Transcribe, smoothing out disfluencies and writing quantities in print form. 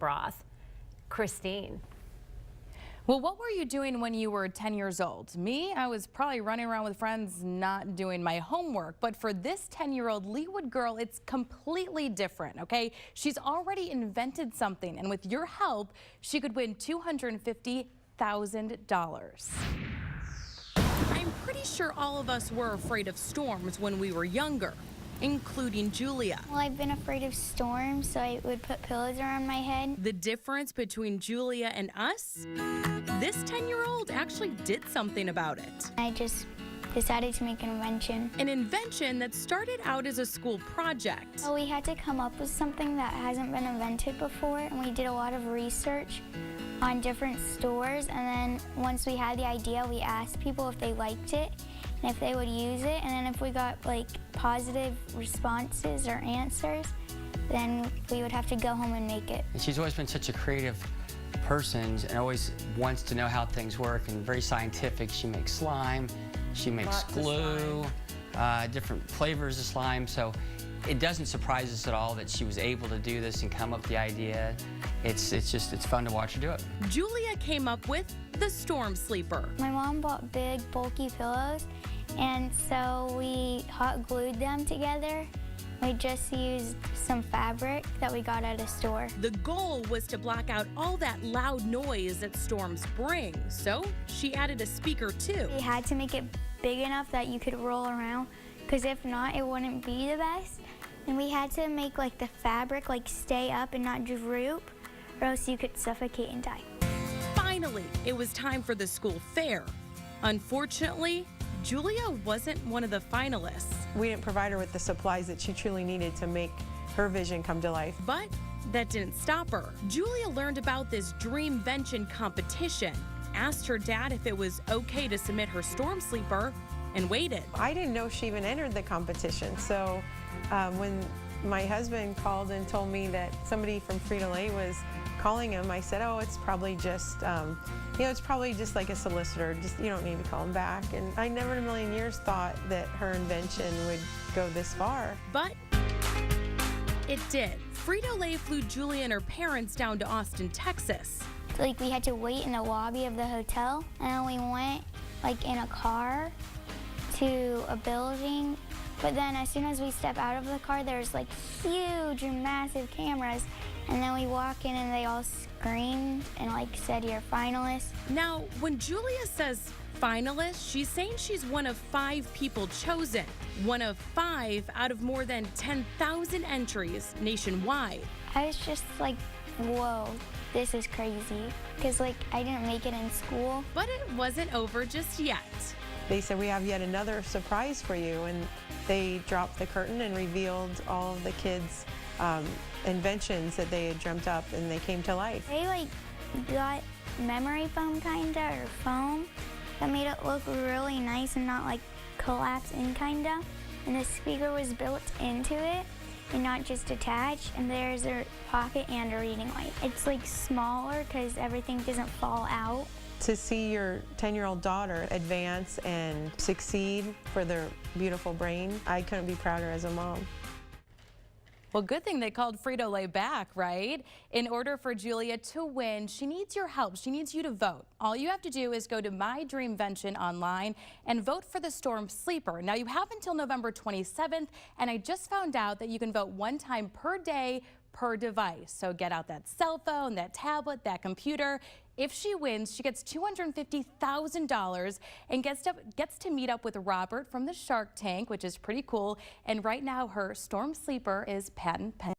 broth. Christine. Well, what were you doing when you were 10 years old? Me, I was probably running around with friends not doing my homework. But for this 10-year-old Leawood girl, it's completely different, okay? She's already invented something, and with your help, she could win $250,000. I'm pretty sure all of us were afraid of storms when we were younger, including Julia. Well, I've been afraid of storms, so I would put pillows around my head. The difference between Julia and us? This 10-year-old actually did something about it. I just decided to make an invention. An invention that started out as a school project. Well, we had to come up with something that hasn't been invented before, and we did a lot of research on different stores, and then once we had the idea, we asked people if they liked it and if they would use it, and then if we got like positive responses or answers, then we would have to go home and make it. And she's always been such a creative person and always wants to know how things work and very scientific. She makes slime, she makes glue, different flavors of slime, so it doesn't surprise us at all that she was able to do this and come up with the idea. It's fun to watch her do it. Julia came up with the Storm Sleeper. My mom bought big, bulky pillows, and so we hot glued them together. We just used some fabric that we got at a store. The goal was to block out all that loud noise that storms bring, so she added a speaker too. We had to make it big enough that you could roll around, because if not, it wouldn't be the best. And we had to make like the fabric like stay up and not droop, or else you could suffocate and die. Finally, it was time for the school fair. Unfortunately, Julia wasn't one of the finalists. We didn't provide her with the supplies that she truly needed to make her vision come to life. But that didn't stop her. Julia learned about this Dreamvention competition, asked her dad if it was okay to submit her Storm Sleeper, and waited. I didn't know she even entered the competition, so when my husband called and told me that somebody from Frito-Lay was calling him, I said, oh, it's probably just, it's probably just like a solicitor. Just, you don't need to call him back. And I never in a million years thought that her invention would go this far. But it did. Frito-Lay flew Julia and her parents down to Austin, Texas. Like we had to wait in the lobby of the hotel, and then we went like in a car to a building. But then as soon as we step out of the car, there's like huge and massive cameras. And then we walk in and they all screamed and like said, you're finalists. Now, when Julia says finalist, she's saying she's one of 5 people chosen. One of 5 out of more than 10,000 entries nationwide. I was just like, whoa, this is crazy. Because like I didn't make it in school. But it wasn't over just yet. They said, we have yet another surprise for you. And they dropped the curtain and revealed all of the kids' inventions that they had dreamt up, and they came to life. They like got memory foam kinda, or foam, that made it look really nice and not like collapse in kinda. And the speaker was built into it and not just attached, and there's a pocket and a reading light. It's like smaller because everything doesn't fall out. To see your 10-year-old daughter advance and succeed for their beautiful brain, I couldn't be prouder as a mom. Well, good thing they called Frito-Lay back, right? In order for Julia to win, she needs your help. She needs you to vote. All you have to do is go to My Dreamvention online and vote for the Storm Sleeper. Now, you have until November 27th, and I just found out that you can vote 1 time per day per device. So get out that cell phone, that tablet, that computer. If she wins, she gets $250,000 and gets to meet up with Robert from the Shark Tank, which is pretty cool. And right now, her Storm Sleeper is patent pending.